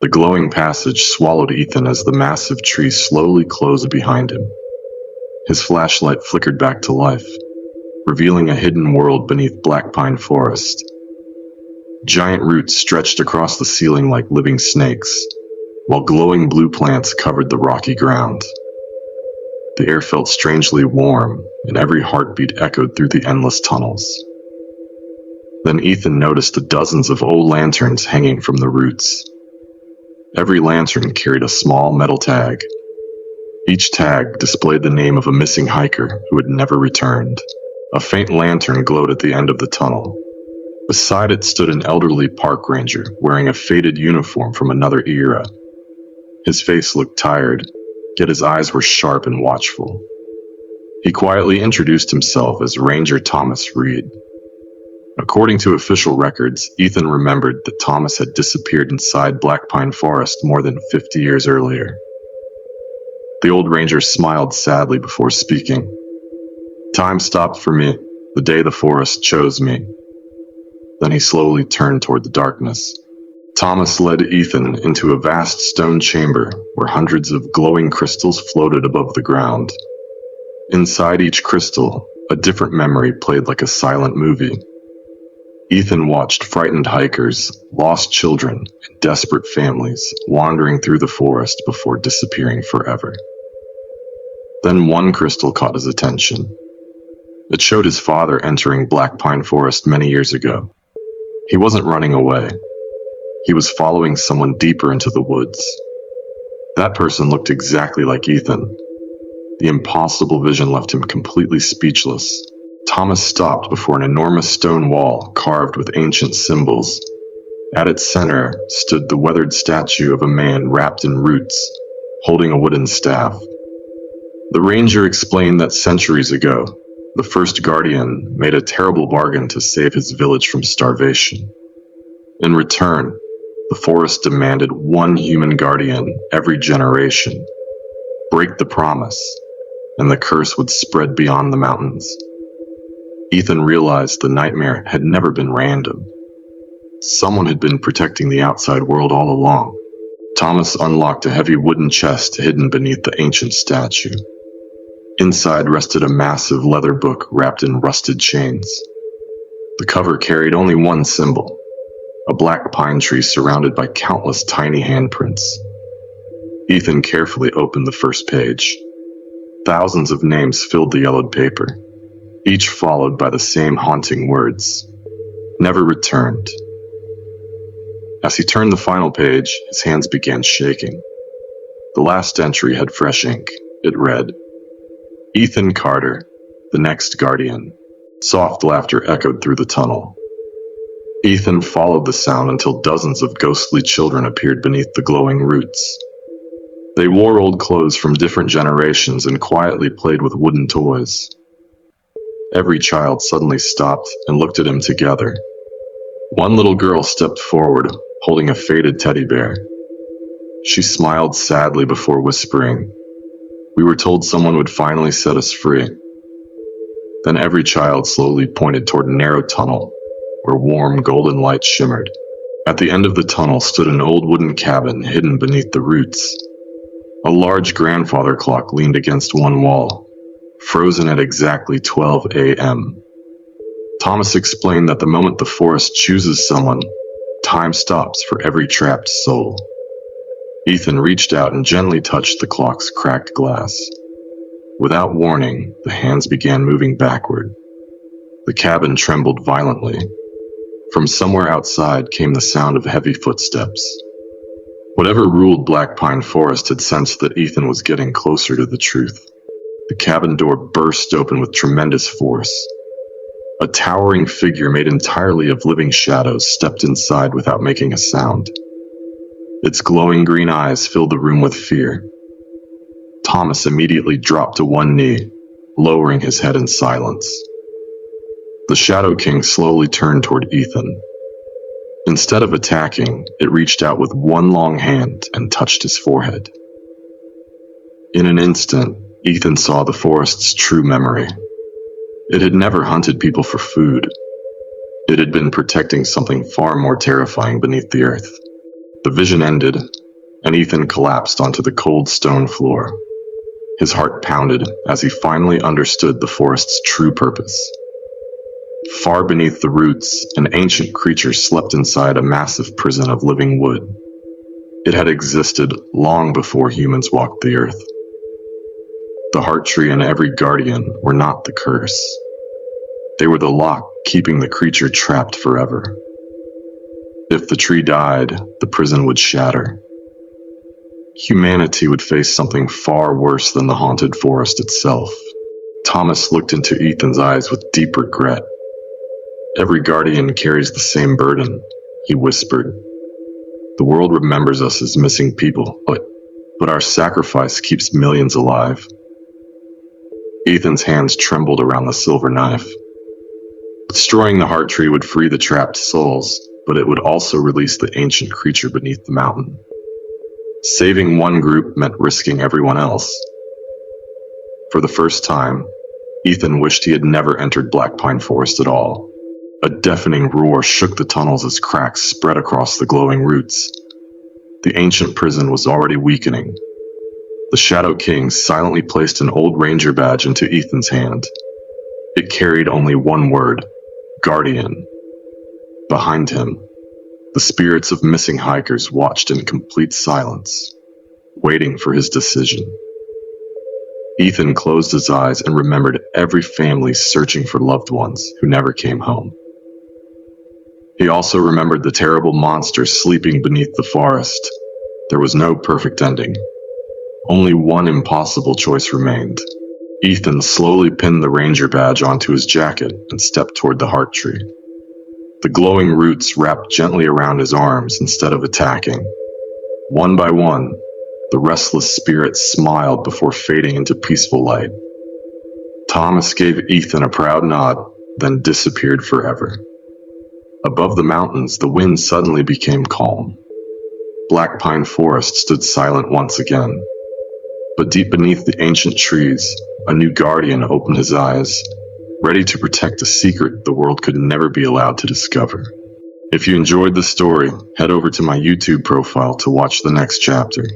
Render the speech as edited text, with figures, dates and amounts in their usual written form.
The glowing passage swallowed Ethan as the massive tree slowly closed behind him. His flashlight flickered back to life, revealing a hidden world beneath black pine forest. Giant roots stretched across the ceiling like living snakes, while glowing blue plants covered the rocky ground. The air felt strangely warm, and every heartbeat echoed through the endless tunnels. Then Ethan noticed the dozens of old lanterns hanging from the roots. Every lantern carried a small metal tag. Each tag displayed the name of a missing hiker who had never returned. A faint lantern glowed at the end of the tunnel. Beside it stood an elderly park ranger wearing a faded uniform from another era. His face looked tired, yet his eyes were sharp and watchful. He quietly introduced himself as Ranger Thomas Reed. According to official records, Ethan remembered that Thomas had disappeared inside Black Pine Forest more than 50 years earlier. The old ranger smiled sadly before speaking. "Time stopped for me, the day the forest chose me." Then he slowly turned toward the darkness. Thomas led Ethan into a vast stone chamber where hundreds of glowing crystals floated above the ground. Inside each crystal, a different memory played like a silent movie. Ethan watched frightened hikers, lost children, and desperate families wandering through the forest before disappearing forever. Then one crystal caught his attention. It showed his father entering Black Pine Forest many years ago. He wasn't running away. He was following someone deeper into the woods. That person looked exactly like Ethan. The impossible vision left him completely speechless. Thomas stopped before an enormous stone wall carved with ancient symbols. At its center stood the weathered statue of a man wrapped in roots, holding a wooden staff. The ranger explained that centuries ago, the first guardian made a terrible bargain to save his village from starvation. In return, the forest demanded one human guardian every generation. Break the promise, and the curse would spread beyond the mountains. Ethan realized the nightmare had never been random. Someone had been protecting the outside world all along. Thomas unlocked a heavy wooden chest hidden beneath the ancient statue. Inside rested a massive leather book wrapped in rusted chains. The cover carried only one symbol, a black pine tree surrounded by countless tiny handprints. Ethan carefully opened the first page. Thousands of names filled the yellowed paper, each followed by the same haunting words: "Never returned." As he turned the final page, his hands began shaking. The last entry had fresh ink. It read, "Ethan Carter, the next guardian." Soft laughter echoed through the tunnel. Ethan followed the sound until dozens of ghostly children appeared beneath the glowing roots. They wore old clothes from different generations and quietly played with wooden toys. Every child suddenly stopped and looked at him together. One little girl stepped forward, holding a faded teddy bear. She smiled sadly before whispering, "We were told someone would finally set us free." Then every child slowly pointed toward a narrow tunnel, where warm golden light shimmered. At the end of the tunnel stood an old wooden cabin hidden beneath the roots. A large grandfather clock leaned against one wall, frozen at exactly 12 a.m. Thomas explained that the moment the forest chooses someone, time stops for every trapped soul. Ethan reached out and gently touched the clock's cracked glass. Without warning, the hands began moving backward. The cabin trembled violently. From somewhere outside came the sound of heavy footsteps. Whatever ruled Black Pine Forest had sensed that Ethan was getting closer to the truth. The cabin door burst open with tremendous force. A towering figure made entirely of living shadows stepped inside without making a sound. Its glowing green eyes filled the room with fear. Thomas immediately dropped to one knee, lowering his head in silence. The Shadow King slowly turned toward Ethan. Instead of attacking, it reached out with one long hand and touched his forehead. In an instant, Ethan saw the forest's true memory. It had never hunted people for food. It had been protecting something far more terrifying beneath the earth. The vision ended, and Ethan collapsed onto the cold stone floor. His heart pounded as he finally understood the forest's true purpose. Far beneath the roots, an ancient creature slept inside a massive prison of living wood. It had existed long before humans walked the earth. The heart tree and every guardian were not the curse. They were the lock keeping the creature trapped forever. If the tree died, the prison would shatter. Humanity would face something far worse than the haunted forest itself. Thomas looked into Ethan's eyes with deep regret. Every guardian carries the same burden, he whispered. The world remembers us as missing people, but our sacrifice keeps millions alive. Ethan's hands trembled around the silver knife. Destroying the heart tree would free the trapped souls, but it would also release the ancient creature beneath the mountain. Saving one group meant risking everyone else. For the first time, Ethan wished he had never entered Black Pine Forest at all. A deafening roar shook the tunnels as cracks spread across the glowing roots. The ancient prison was already weakening. The Shadow King silently placed an old ranger badge into Ethan's hand. It carried only one word: Guardian. Behind him, the spirits of missing hikers watched in complete silence, waiting for his decision. Ethan closed his eyes and remembered every family searching for loved ones who never came home. He also remembered the terrible monster sleeping beneath the forest. There was no perfect ending. Only one impossible choice remained. Ethan slowly pinned the ranger badge onto his jacket and stepped toward the heart tree. The glowing roots wrapped gently around his arms instead of attacking. One by one, the restless spirits smiled before fading into peaceful light. Thomas gave Ethan a proud nod, then disappeared forever. Above the mountains, the wind suddenly became calm. Black Pine Forest stood silent once again. But deep beneath the ancient trees, a new guardian opened his eyes, ready to protect a secret the world could never be allowed to discover. If you enjoyed the story, head over to my YouTube profile to watch the next chapter.